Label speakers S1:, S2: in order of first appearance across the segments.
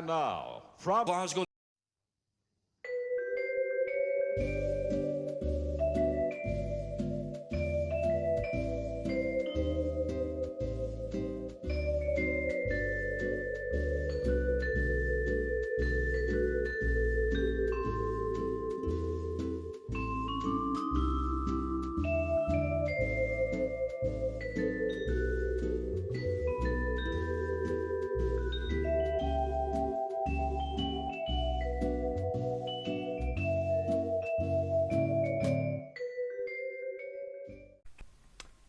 S1: And now, from Glasgow.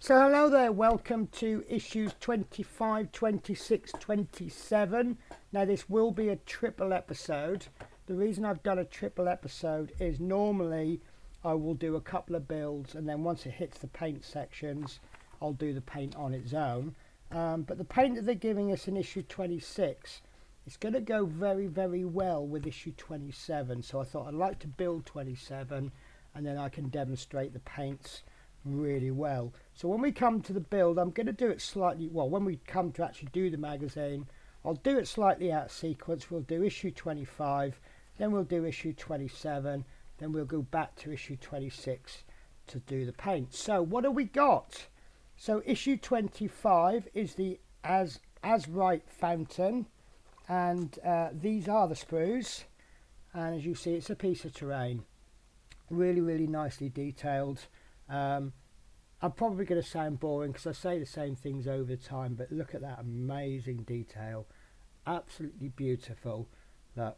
S2: So hello there, welcome to issues 25, 26, 27. Now this will be a triple episode. The reason I've done a triple episode is normally I will do a couple of builds and then once it hits the paint sections I'll do the paint on its own. But the paint that they're giving us in issue 26 is going to go very well with issue 27. So I thought I'd like to build 27 and then I can demonstrate the paints really well. So when we come to the build, I'm going to do it slightly, well, when we come to actually do the magazine, I'll do it slightly out of sequence. We'll do issue 25, then we'll do issue 27, then we'll go back to issue 26 to do the paint. So what have we got? So issue 25 is the Azrite fountain, and these are the sprues, and as you see it's a piece of terrain, really nicely detailed. I'm probably going to sound boring because I say the same things over time, but look at that amazing detail, absolutely beautiful.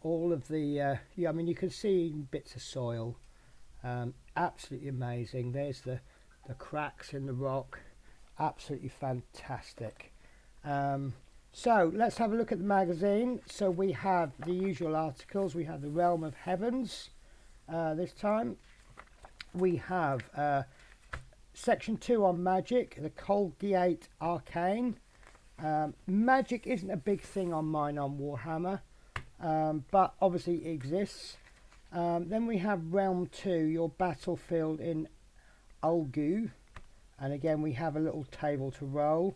S2: All of the yeah, I mean you can see bits of soil, absolutely amazing. There's the cracks in the rock, absolutely fantastic. So let's have a look at the magazine. So we have the usual articles. We have the Realm of Heavens. This time we have section 2 on magic, the Colgate Arcane. Magic isn't a big thing on mine on Warhammer, but obviously it exists. Then we have Realm 2, your battlefield in Ulgu, and again we have a little table to roll.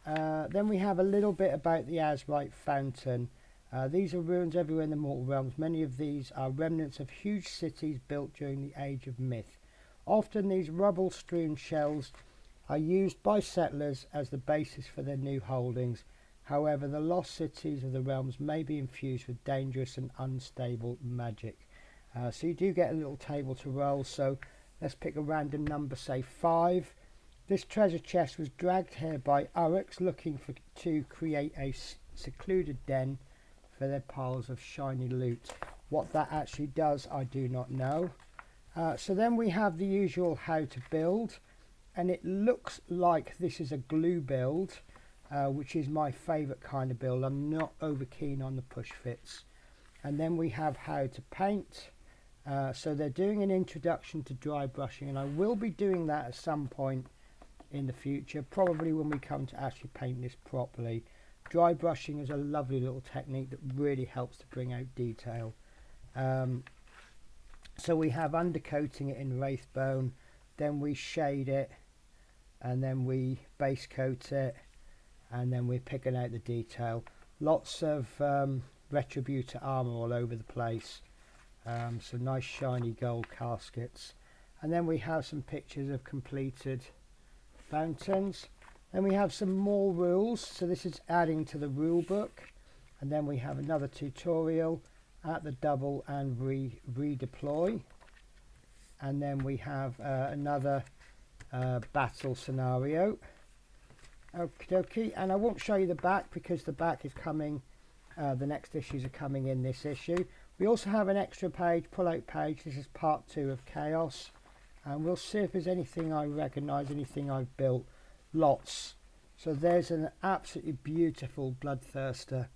S2: Then we have a little bit about the Azrite fountain. These are ruins everywhere in the mortal realms. Many of these are remnants of huge cities built during the Age of Myth. Often these rubble-strewn shells are used by settlers as the basis for their new holdings. However, the lost cities of the realms may be infused with dangerous and unstable magic. So you do get a little table to roll. So let's pick a random number, say 5. This treasure chest was dragged here by Uruks looking to create a secluded den for their piles of shiny loot. What that actually does, I do not know. So then we have the usual how to build, and it looks like this is a glue build, which is my favourite kind of build. I'm not over keen on the push fits. And then we have how to paint. So they're doing an introduction to dry brushing, and I will be doing that at some point in the future, probably when we come to actually paint this properly. Dry brushing is a lovely little technique that really helps to bring out detail. So we have undercoating it in Wraithbone, then we shade it, and then we base coat it, and then we're picking out the detail. Lots of Retributor armour all over the place, some nice shiny gold caskets, and then we have some pictures of completed fountains. Then we have some more rules, so this is adding to the rule book, and then we have another tutorial at the double and redeploy, and then we have another battle scenario. Okie dokie, and I won't show you the back because the back is coming, the next issues are coming in this issue. We also have an extra page, pull out page. This is part 2 of Chaos, and we'll see if there's anything I recognise, anything I've built. Lots. So there's an absolutely beautiful Bloodthirster.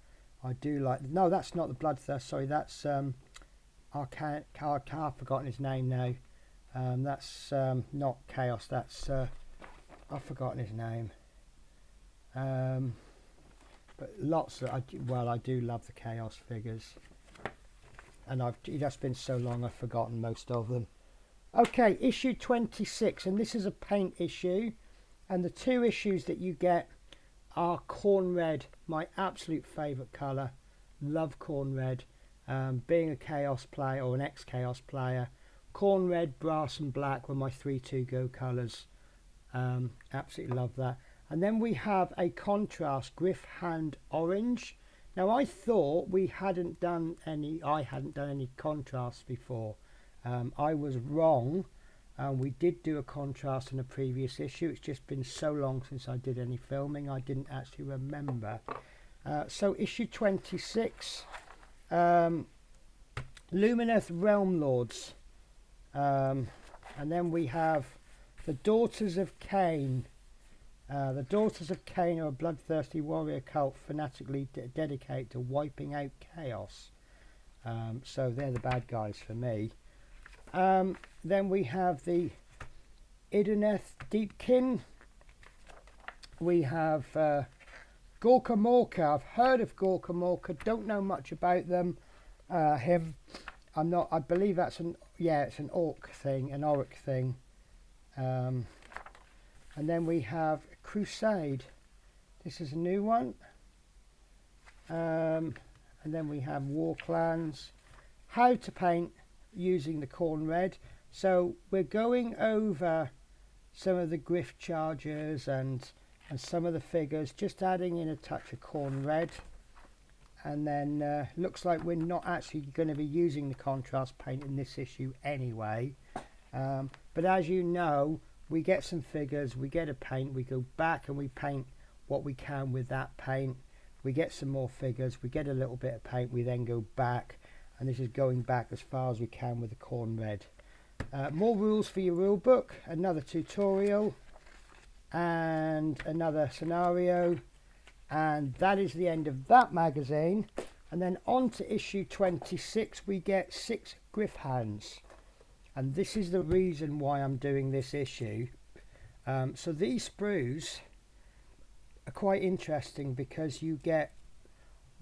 S2: I do like. No, that's not the Bloodthirster. Sorry, that's I've forgotten his name now. That's not Chaos. That's I've forgotten his name. But lots of. I do love the Chaos figures, and it's just been so long I've forgotten most of them. Okay, issue 26, and this is a paint issue, and the 2 issues that you get are Khorne Red, my absolute favourite colour. love Khorne red. Being a chaos player or an ex-chaos player, Khorne red, brass and black were my 3-2 go colours. Absolutely love that. And then we have a contrast Gryph Hound orange. Now I thought I hadn't done any contrasts before. I was wrong. We did do a contrast in a previous issue. It's just been so long since I did any filming, I didn't actually remember. So issue 26, Lumineth Realm Lords. And then we have the Daughters of Cain. The Daughters of Cain are a bloodthirsty warrior cult fanatically dedicated to wiping out chaos. So they're the bad guys for me. Then we have the Idoneth Deepkin. We have Gorka Morka. I've heard of Gorka Morka, don't know much about them. I believe that's it's an orc thing, an auric thing. And then we have Crusade. This is a new one. And then we have War Clans. How to paint using the Khorne red. So we're going over some of the Gryph chargers and some of the figures, just adding in a touch of Khorne red. And then looks like we're not actually going to be using the contrast paint in this issue anyway. But as you know, we get some figures, we get a paint, we go back and we paint what we can with that paint. We get some more figures, we get a little bit of paint, we then go back, and this is going back as far as we can with the Khorne red. More rules for your rule book, another tutorial and another scenario, and that is the end of that magazine. And then on to issue 26, we get 6 Gryph Hounds, and this is the reason why I'm doing this issue. So these sprues are quite interesting because you get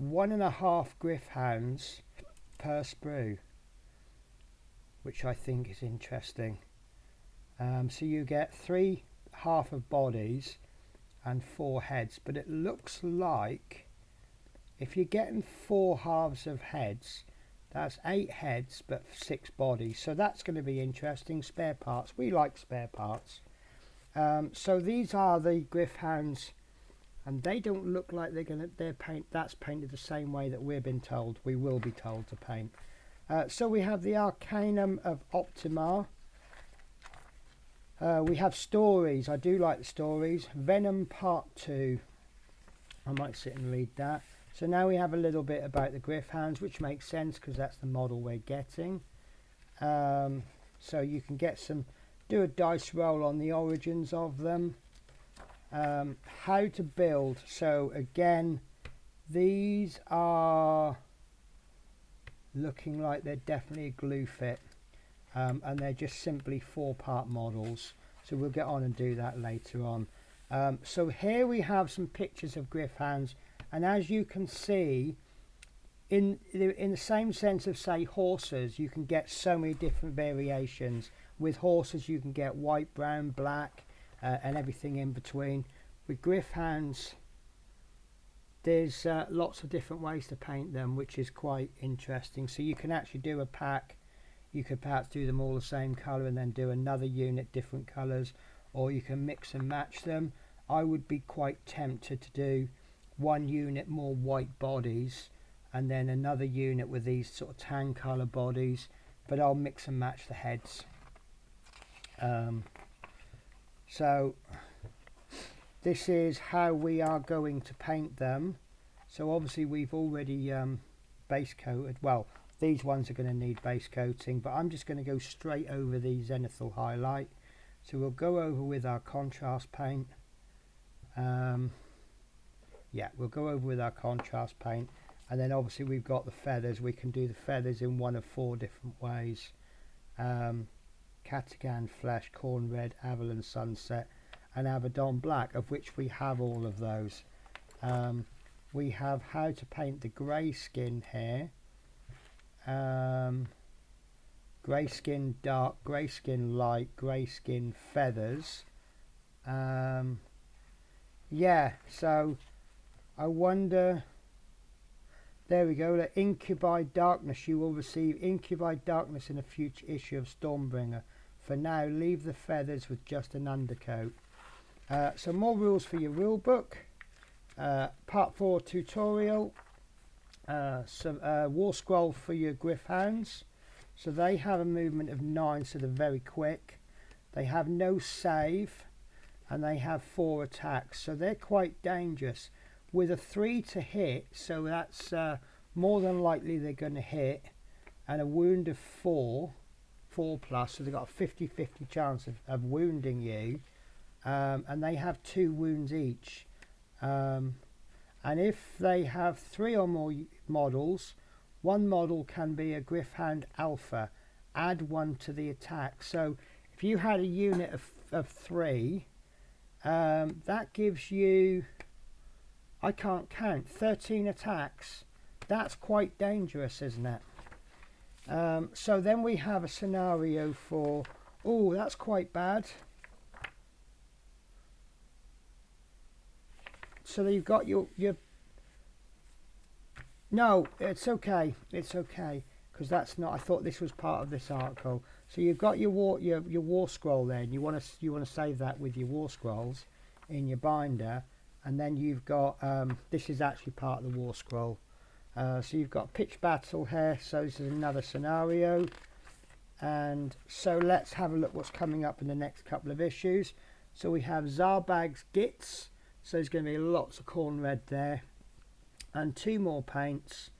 S2: 1.5 Gryph Hounds per sprue, which I think is interesting. So you get 3 half of bodies and 4 heads, but it looks like if you're getting 4 halves of heads, that's 8 heads but 6 bodies, so that's going to be interesting. Spare parts, we like spare parts. So these are the Gryph Hounds, and they don't look like that's painted the same way that we've been told, we will be told to paint. So we have the Arcanum of Optima. We have stories. I do like the stories. Venom Part 2. I might sit and read that. So now we have a little bit about the Gryph Hounds, which makes sense because that's the model we're getting. So you can get do a dice roll on the origins of them. How to build. So again, these are looking like they're definitely a glue fit. And they're just simply 4-part models, so we'll get on and do that later on. So here we have some pictures of Gryph Hounds, and as you can see, in the same sense of say horses, you can get so many different variations. With horses you can get white, brown, black, and everything in between. With Gryph Hounds there's lots of different ways to paint them, which is quite interesting. So you can actually do a pack. You could perhaps do them all the same colour and then do another unit different colours, or you can mix and match them. I would be quite tempted to do one unit more white bodies and then another unit with these sort of tan colour bodies, but I'll mix and match the heads. So this is how we are going to paint them. So obviously we've already base coated, well, these ones are going to need base coating, but I'm just going to go straight over the zenithal highlight. So we'll go over with our contrast paint. Yeah, we'll go over with our contrast paint, and then obviously we've got the feathers. We can do the feathers in one of 4 different ways. Catagan Flesh, Khorne Red, Avalon Sunset and Abaddon Black, of which we have all of those. We have how to paint the grey skin here. Grey skin dark, grey skin light, grey skin feathers. Yeah, so I wonder, There we go. The Incubi Darkness. You will receive Incubi Darkness in a future issue of Stormbringer. For now, leave the feathers with just an undercoat. Some more rules for your rule book. Part 4 tutorial. Some war scroll for your Gryph Hounds. So they have a movement of 9, so they're very quick. They have no save, and they have 4 attacks, so they're quite dangerous. With a 3 to hit, so that's more than likely they're going to hit, and a wound of 4 plus, so they've got a 50-50 chance of wounding you, and they have 2 wounds each. And if they have 3 or more models, one model can be a Gryph Hound Alpha. Add 1 to the attack. So if you had a unit of 3, that gives you, I can't count, 13 attacks. That's quite dangerous, isn't it? So then we have a scenario for, oh, that's quite bad. So you've got your no, it's okay, because that's not, I thought this was part of this article. So you've got your war scroll there, and you want to save that with your war scrolls in your binder, and then you've got this is actually part of the war scroll. So you've got pitch battle here, so this is another scenario, and so let's have a look what's coming up in the next couple of issues. So we have Zarbag's Gits, so there's going to be lots of Khorne red there, and 2 more paints,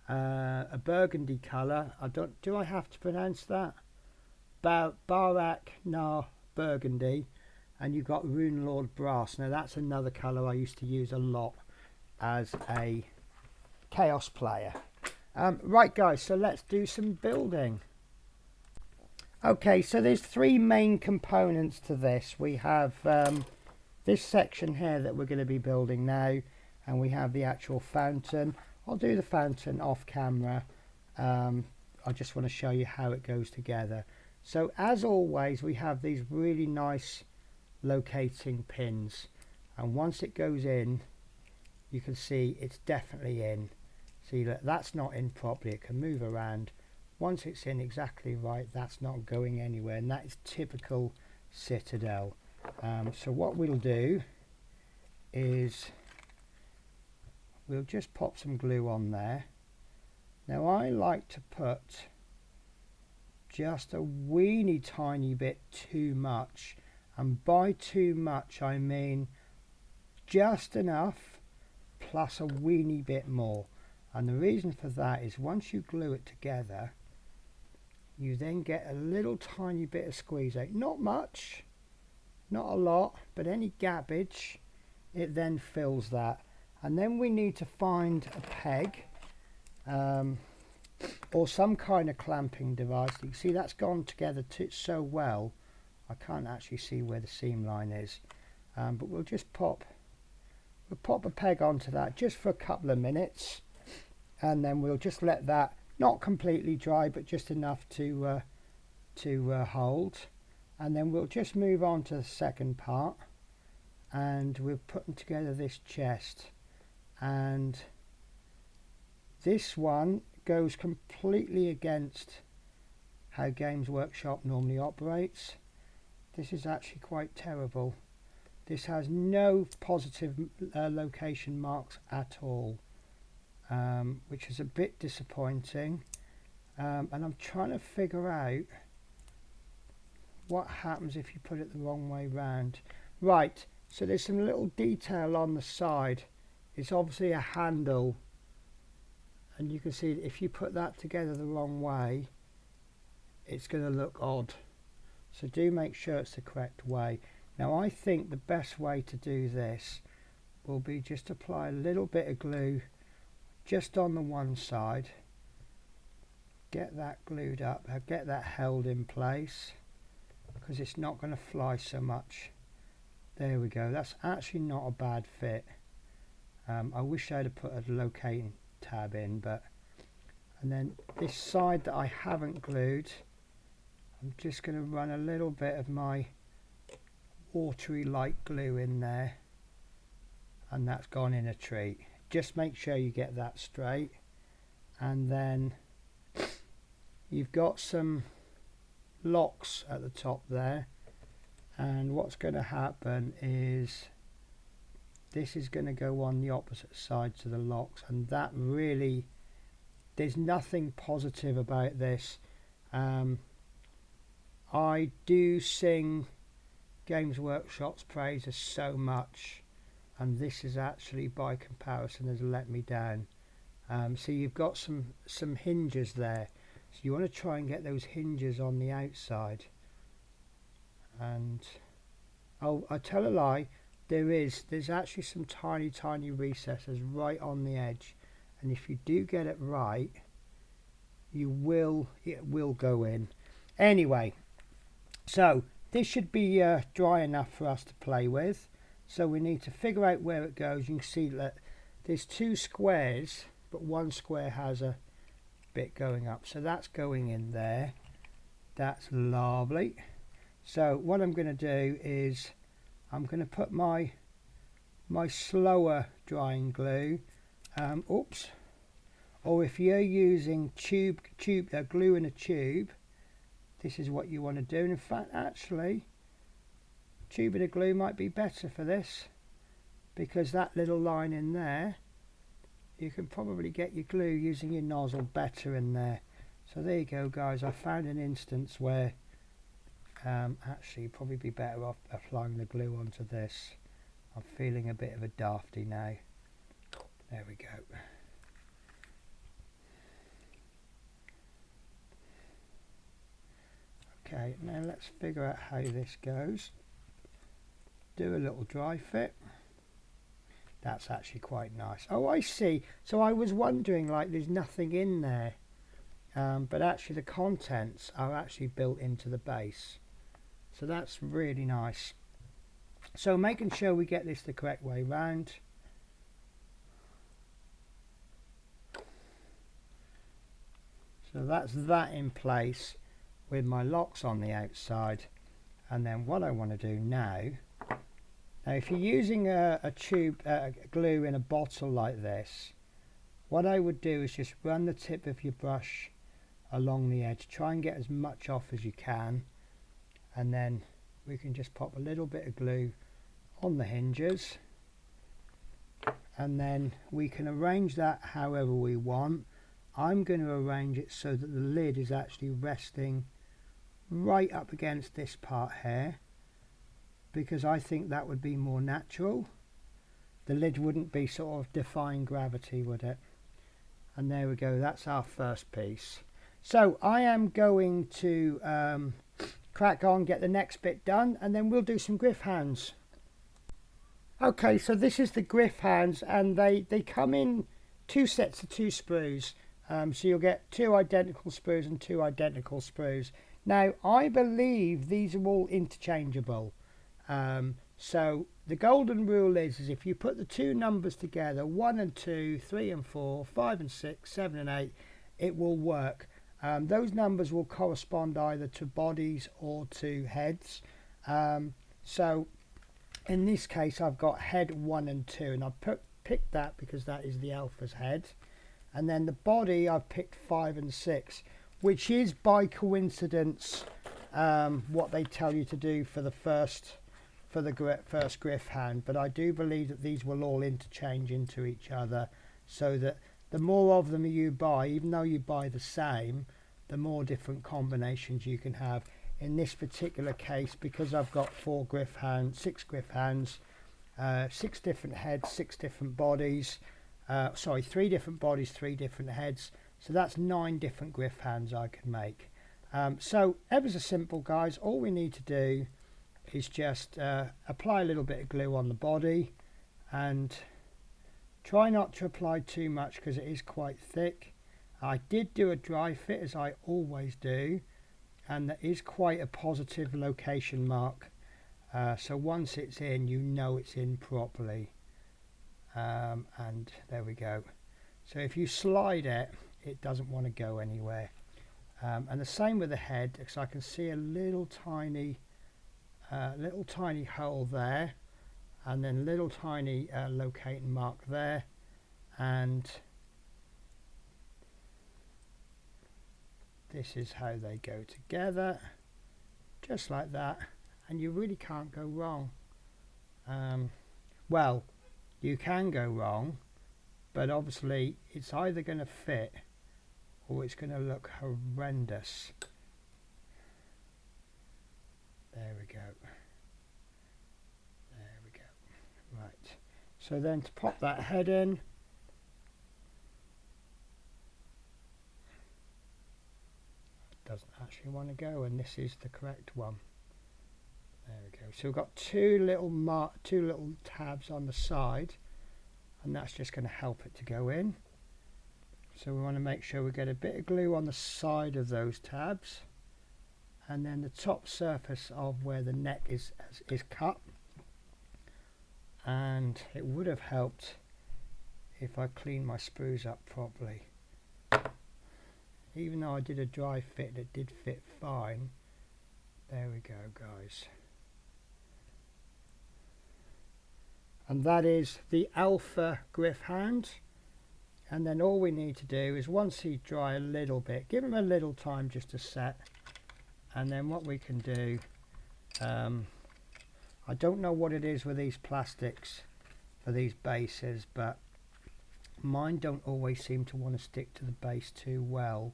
S2: a burgundy colour. Do I have to pronounce that? Barak Nar Burgundy, and you've got Rune Lord Brass. Now that's another colour I used to use a lot as a Chaos player. Right guys, so let's do some building. Okay, so there's 3 main components to this. We have this section here that we're going to be building now, and we have the actual fountain. I'll do the fountain off camera. I just want to show you how it goes together. So as always, we have these really nice locating pins, and once it goes in, you can see it's definitely in. See, look, that's not in properly, it can move around. Once it's in exactly right, that's not going anywhere, and that is typical Citadel. So what we'll do is we'll just pop some glue on there. Now I like to put just a weeny tiny bit too much, and by too much I mean just enough plus a weeny bit more. And the reason for that is once you glue it together, you then get a little tiny bit of squeeze out. Not much, not a lot, but any gappage, it then fills that. And then we need to find a peg or some kind of clamping device. You can see that's gone together so well, I can't actually see where the seam line is. But we'll just pop a peg onto that just for a couple of minutes, and then we'll just let that not completely dry, but just enough to hold. And then we'll just move on to the second part, and we're putting together this chest. And this one goes completely against how Games Workshop normally operates. This is actually quite terrible. This has no positive location marks at all, which is a bit disappointing. And I'm trying to figure out what happens if you put it the wrong way round. Right, so there's some little detail on the side. It's obviously a handle, and you can see if you put that together the wrong way, it's going to look odd. So do make sure it's the correct way. Now I think the best way to do this will be just apply a little bit of glue just on the one side, get that glued up, get that held in place, because it's not going to fly so much. There we go, that's actually not a bad fit. I wish I'd have put a locating tab in, but and then this side that I haven't glued, I'm just going to run a little bit of my watery light glue in there, and that's gone in a treat. Just make sure you get that straight. and then you've got some locks at the top there, and what's going to happen is this is going to go on the opposite side to the locks, and that really, there's nothing positive about this. I do sing Games Workshop's praises so much, and this is actually by comparison has let me down. So you've got some hinges there, so you want to try and get those hinges on the outside. And oh, I tell a lie, there's actually some tiny recesses right on the edge, and if you do get it right, it will go in. Anyway, so this should be dry enough for us to play with. So we need to figure out where it goes. You can see that there's two squares, but one square has a bit going up, so that's going in there. That's lovely. So what I'm going to do is I'm going to put my slower drying glue, or if you're using glue in a tube, this is what you want to do. And in fact, actually, tube and a glue might be better for this, because that little line in there, you can probably get your glue using your nozzle better in there. So there you go, guys. I found an instance where actually you'd probably be better off applying the glue onto this. I'm feeling a bit of a dafty now. There we go. Okay, now let's figure out how this goes. Do a little dry fit. That's actually quite nice. Oh, I see. So I was wondering, like, there's nothing in there, but actually the contents are actually built into the base. So that's really nice. So making sure we get this the correct way round. So that's that in place with my locks on the outside. And then what I want to do now, if you're using a tube glue in a bottle like this, what I would do is just run the tip of your brush along the edge, try and get as much off as you can, and then we can just pop a little bit of glue on the hinges, and then we can arrange that however we want. I'm going to arrange it so that the lid is actually resting right up against this part here, because I think that would be more natural. The lid wouldn't be sort of defying gravity, would it? And there we go, that's our first piece. So I am going to crack on, get the next bit done, and then we'll do some Gryph Hounds. Okay, so this is the Gryph Hounds, and they come in two sets of 2 sprues. So you'll get 2 identical sprues and 2 identical sprues. Now, I believe these are all interchangeable. So the golden rule is if you put the 2 numbers together, 1 and 2, 3 and 4, 5 and 6, 7 and 8, it will work. Those numbers will correspond either to bodies or to heads. So in this case, I've got head 1 and 2, and I've picked that because that is the alpha's head. And then the body, I've picked 5 and 6, which is by coincidence what they tell you to do for the first Gryph Hound. But I do believe that these will all interchange into each other, so that the more of them you buy, even though you buy the same, the more different combinations you can have. In this particular case, because I've got 6 Gryph Hounds, 6 different heads, 6 different bodies, 3 different bodies, 3 different heads, so that's 9 different Gryph Hounds I can make. So ever so simple, guys. All we need to do is just apply a little bit of glue on the body, and try not to apply too much because it is quite thick. I did do a dry fit, as I always do, and that is quite a positive location mark. So once it's in, you know it's in properly. And there we go. So if you slide it, it doesn't want to go anywhere. And the same with the head, because I can see a little tiny hole there, and then little tiny locating mark there, and this is how they go together, just like that, and you really can't go wrong. Well, you can go wrong, but obviously it's either going to fit or it's going to look horrendous. There we go. There we go. Right. So then to pop that head in, doesn't actually want to go, and this is the correct one. There we go. So we've got two little tabs on the side, and that's just going to help it to go in. So we want to make sure we get a bit of glue on the side of those tabs, and then the top surface of where the neck is cut. And it would have helped if I cleaned my sprues up properly. Even though I did a dry fit, it did fit fine. There we go, guys. And that is the Alpha Gryph Hound. And then all we need to do is, once he's dry a little bit, give him a little time just to set. And then what we can do, I don't know what it is with these plastics for these bases, but mine don't always seem to want to stick to the base too well.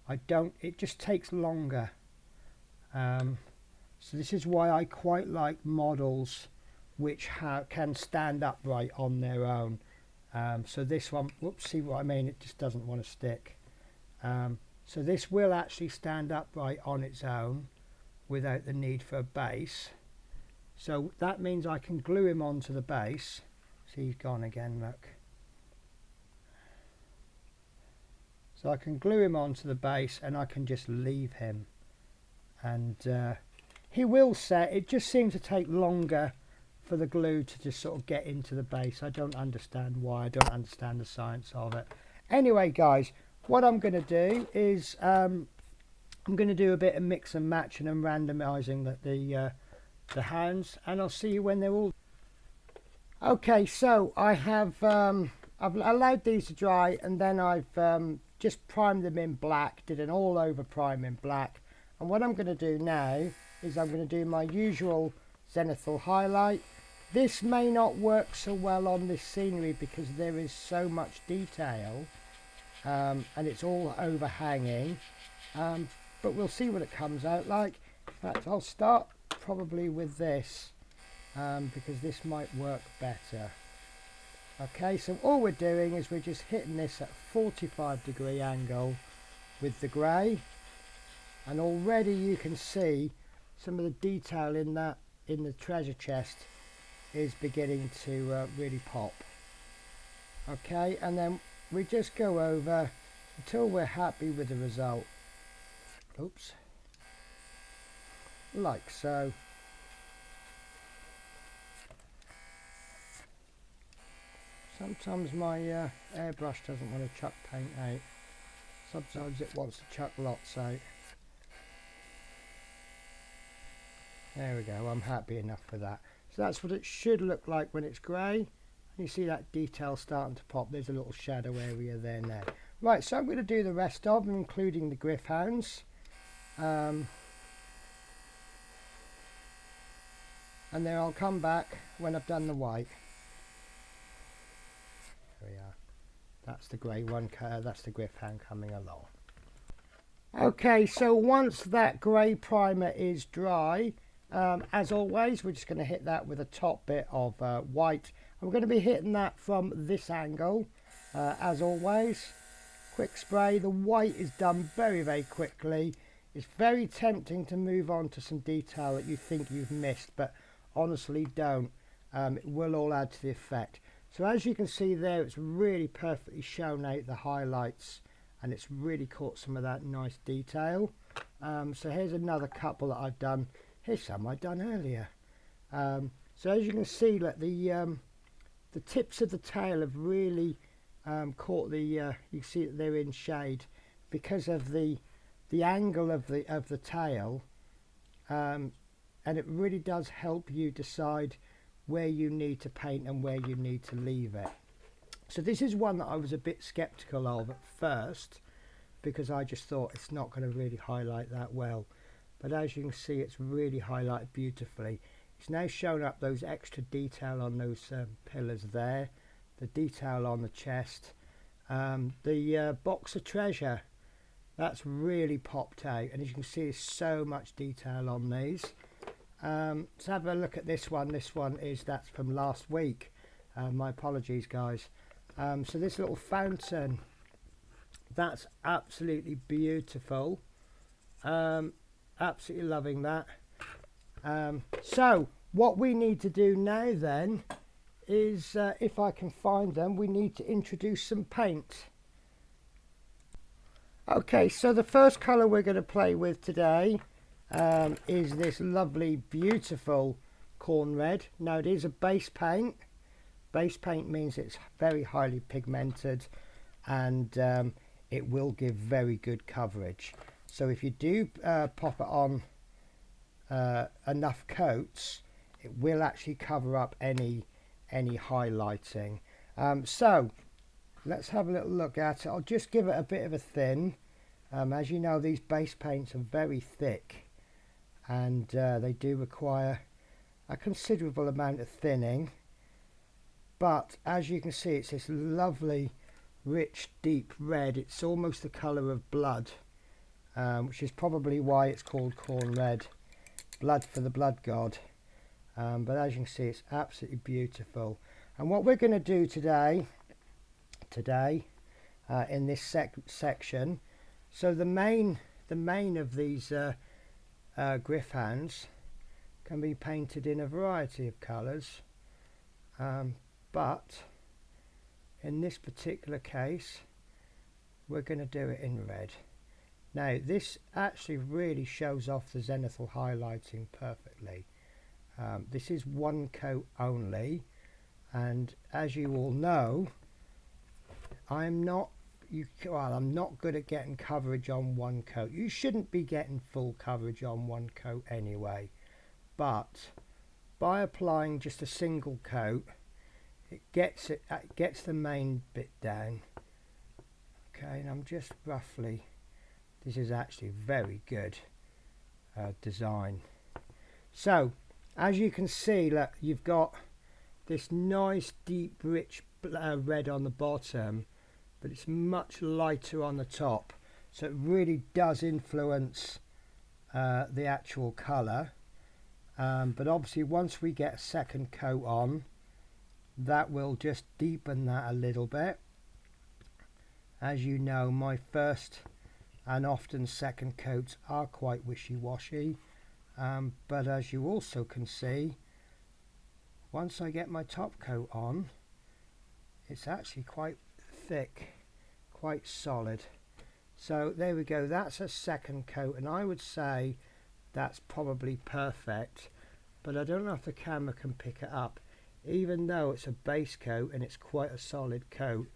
S2: It just takes longer. So this is why I quite like models which can stand upright on their own. So this one, whoops, see what I mean, it just doesn't want to stick. So this will actually stand upright on its own without the need for a base. So that means I can glue him onto the base. See, he's gone again, look. So I can glue him onto the base and I can just leave him. And he will set. It just seems to take longer for the glue to just sort of get into the base. I don't understand why. I don't understand the science of it. Anyway, guys, what I'm going to do is I'm going to do a bit of mix and matching and randomizing the hounds, and I'll see you when they're all. Okay, so I have I've allowed these to dry, and then I've just primed them in black, did an all over prime in black. And what I'm going to do now is I'm going to do my usual zenithal highlight. This may not work so well on this scenery because there is so much detail, and it's all overhanging, but we'll see what it comes out like. In fact, I'll start probably with this because this might work better. Okay, so all we're doing is we're just hitting this at 45-degree angle with the grey, and already you can see some of the detail in the treasure chest is beginning to really pop. Okay, and then we just go over until we're happy with the result. Oops, like so. Sometimes my airbrush doesn't want to chuck paint out. Sometimes it wants to chuck lots out. There we go, I'm happy enough for that. So that's what it should look like when it's grey. You see that detail starting to pop. There's a little shadow area there now. Right, so I'm going to do the rest of them, including the Gryph Hounds. And then I'll come back when I've done the white. There we are. That's the grey one, that's the Gryph Hound coming along. Okay, so once that grey primer is dry, as always, we're just going to hit that with a top bit of white. I'm going to be hitting that from this angle, as always. Quick spray. The white is done very, very quickly. It's very tempting to move on to some detail that you think you've missed, but honestly don't. It will all add to the effect. So as you can see there, it's really perfectly shown out the highlights, and it's really caught some of that nice detail. So here's another couple that I've done. Here's some I've done earlier. So as you can see, like the tips of the tail have really caught the. You see that they're in shade because of the angle of the tail, and it really does help you decide where you need to paint and where you need to leave it. So this is one that I was a bit skeptical of at first, because I just thought it's not going to really highlight that well. But as you can see, it's really highlighted beautifully. It's now showing up those extra detail on those pillars there, the detail on the chest, the box of treasure, that's really popped out, and as you can see, there's so much detail on these. Let's have a look at this one. This one that's from last week. My apologies, guys. So this little fountain, that's absolutely beautiful. Absolutely loving that. So what we need to do now then is, if I can find them, we need to introduce some paint. Okay, so the first colour we're going to play with today is this lovely, beautiful Khorne red. Now it is a base paint. Base paint means it's very highly pigmented, and it will give very good coverage. So if you do pop it on enough coats, it will actually cover up any highlighting. So let's have a little look at it. I'll just give it a bit of a thin. As you know, these base paints are very thick, and they do require a considerable amount of thinning. But as you can see, it's this lovely, rich, deep red. It's almost the colour of blood, which is probably why it's called Khorne red, blood for the blood god. But as you can see, it's absolutely beautiful. And what we're going to do today in this section, so the main of these Gryph Hounds can be painted in a variety of colours, but in this particular case we're going to do it in red. Now this actually really shows off the zenithal highlighting perfectly. This is one coat only, and as you all know, I'm not good at getting coverage on one coat. You shouldn't be getting full coverage on one coat anyway, but by applying just a single coat, it gets the main bit down. Okay, and I'm just roughly, this is actually very good design. So as you can see, look, you've got this nice deep rich red on the bottom, but it's much lighter on the top, so it really does influence the actual colour. But obviously once we get a second coat on, that will just deepen that a little bit. As you know, my first and often second coats are quite wishy-washy, but as you also can see, once I get my top coat on, it's actually quite thick, quite solid. So there we go, that's a second coat, and I would say that's probably perfect, but I don't know if the camera can pick it up. Even though it's a base coat and it's quite a solid coat,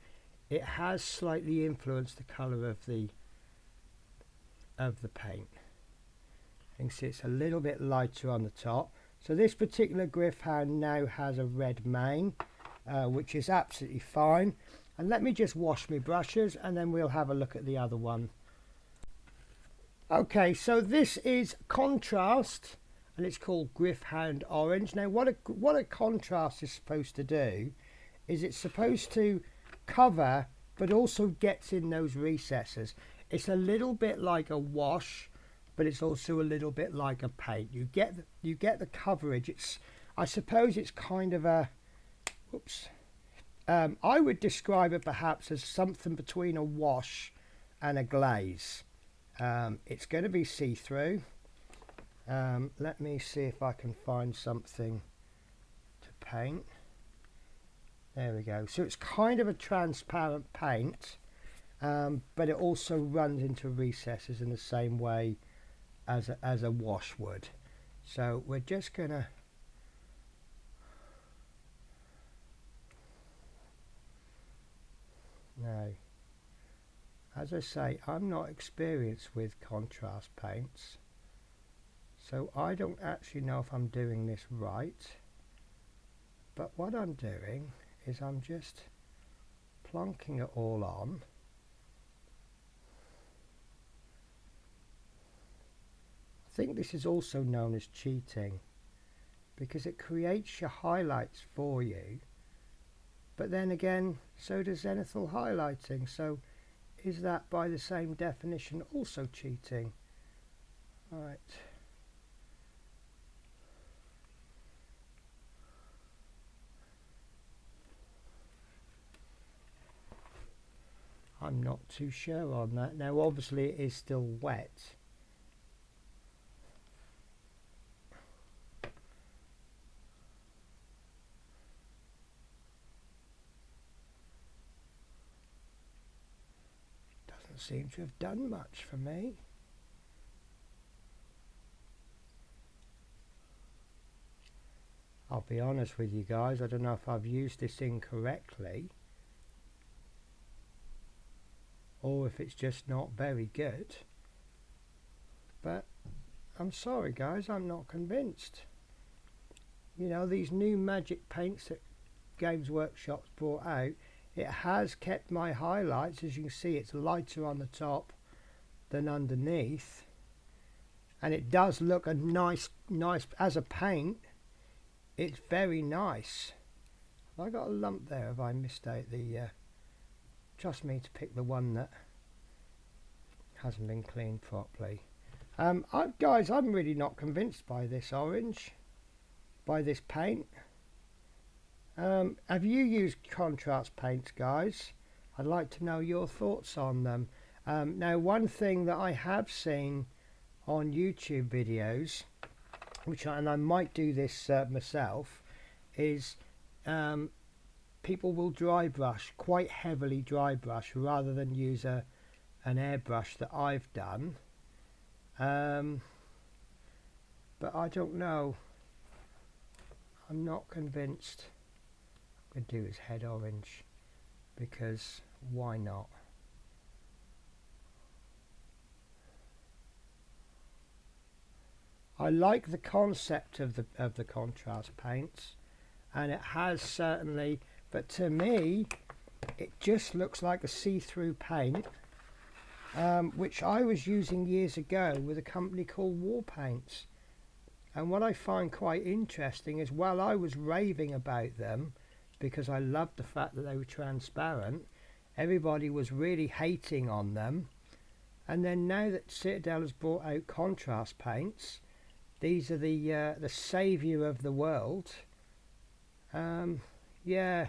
S2: it has slightly influenced the colour of the paint. You can see it's a little bit lighter on the top. So this particular Gryph Hound now has a red mane, which is absolutely fine. And let me just wash my brushes and then we'll have a look at the other one. Okay, so this is Contrast, and it's called Gryph Hound Orange. Now what a contrast is supposed to do is it's supposed to cover but also gets in those recesses. It's a little bit like a wash, but it's also a little bit like a paint. You get the coverage. I suppose it's kind of a, I would describe it perhaps as something between a wash and a glaze. It's going to be see-through. Let me see if I can find something to paint. There we go. So it's kind of a transparent paint, but it also runs into recesses in the same way as a wash would. So we're just gonna now, as I say, I'm not experienced with contrast paints, so I don't actually know if I'm doing this right, but what I'm doing is I'm just plonking it all on. I think this is also known as cheating, because it creates your highlights for you, but then again so does zenithal highlighting. So is that by the same definition also cheating? Right. I'm not too sure on that. Now obviously it is still wet. Doesn't seem to have done much for me. I'll be honest with you guys, I don't know if I've used this incorrectly, or if it's just not very good, but I'm sorry guys, I'm not convinced. You know, these new magic paints that Games Workshop's brought out, it has kept my highlights. As you can see, it's lighter on the top than underneath, and it does look a nice as a paint. It's very nice. Have I got a lump there? Have I missed out the trust me to pick the one that hasn't been cleaned properly. Guys, I'm really not convinced by this orange, by this paint. Have you used contrast paints, guys? I'd like to know your thoughts on them. Now, one thing that I have seen on YouTube videos, and I might do this myself, is people will dry brush, quite heavily dry brush, rather than use an airbrush that I've done. But I don't know. I'm not convinced. I'm going to do his head orange, because why not? I like the concept of the contrast paints, and it has certainly, but to me it just looks like a see-through paint, which I was using years ago with a company called War Paints. And what I find quite interesting is, while I was raving about them because I loved the fact that they were transparent, everybody was really hating on them. And then now that Citadel has brought out contrast paints, these are the saviour of the world. Yeah.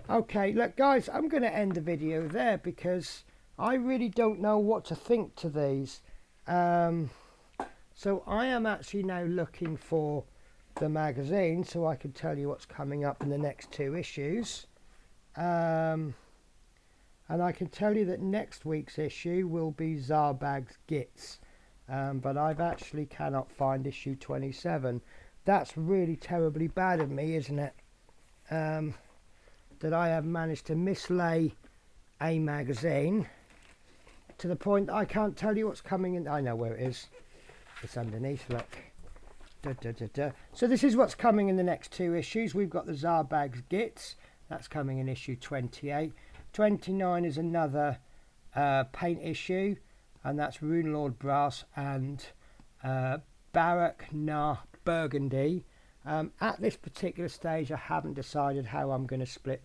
S2: Okay, look guys, I'm going to end the video there, because I really don't know what to think to these. So I am actually now looking for the magazine, so I can tell you what's coming up in the next 2 issues. And I can tell you that next week's issue will be Zarbag's Gits. But I've actually cannot find issue 27. That's really terribly bad of me, isn't it? That I have managed to mislay a magazine to the point that I can't tell you what's coming in. I know where it is. It's underneath, look. Da, da, da, da. So this is what's coming in the next 2 issues. We've got the Zarbag's Gits. That's coming in issue 28. 29 is another paint issue, and that's Runelord Brass and Barak Na Burgundy. At this particular stage, I haven't decided how I'm going to split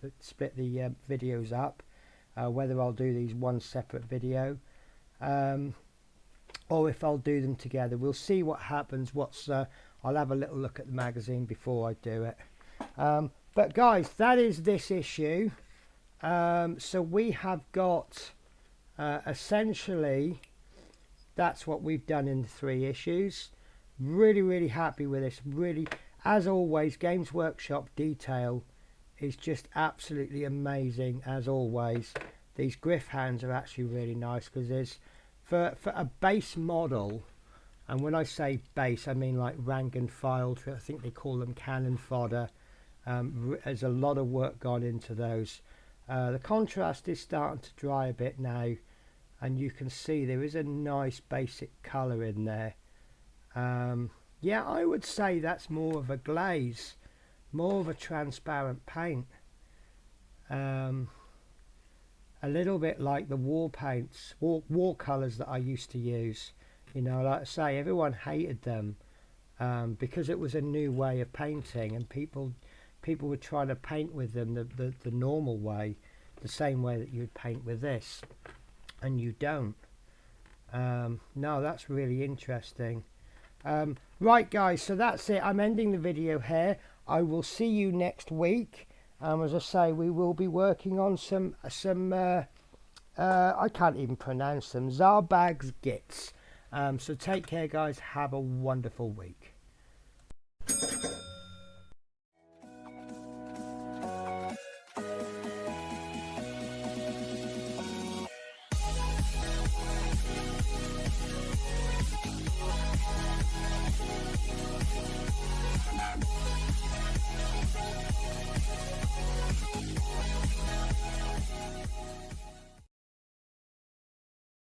S2: the videos up, whether I'll do these one separate video, or if I'll do them together. We'll see what happens. I'll have a little look at the magazine before I do it. But guys, that is this issue. So we have got essentially, that's what we've done in the 3 issues. Really happy with this. Really, as always, Games Workshop detail is just absolutely amazing, as always. These Gryph Hounds are actually really nice, because there's for a base model, and when I say base I mean like rank and file, I think they call them cannon fodder. There's a lot of work gone into those. The contrast is starting to dry a bit now, and you can see there is a nice basic colour in there. Yeah, I would say that's more of a glaze, more of a transparent paint. A little bit like the war paints, war colours that I used to use. You know, like I say, everyone hated them because it was a new way of painting, and people would try to paint with them the normal way, the same way that you'd paint with this, and you don't. No, that's really interesting. Right, guys, so that's it. I'm ending the video here. I will see you next week. As I say, we will be working on some I can't even pronounce them, Zarbags Gits. So take care, guys. Have a wonderful week.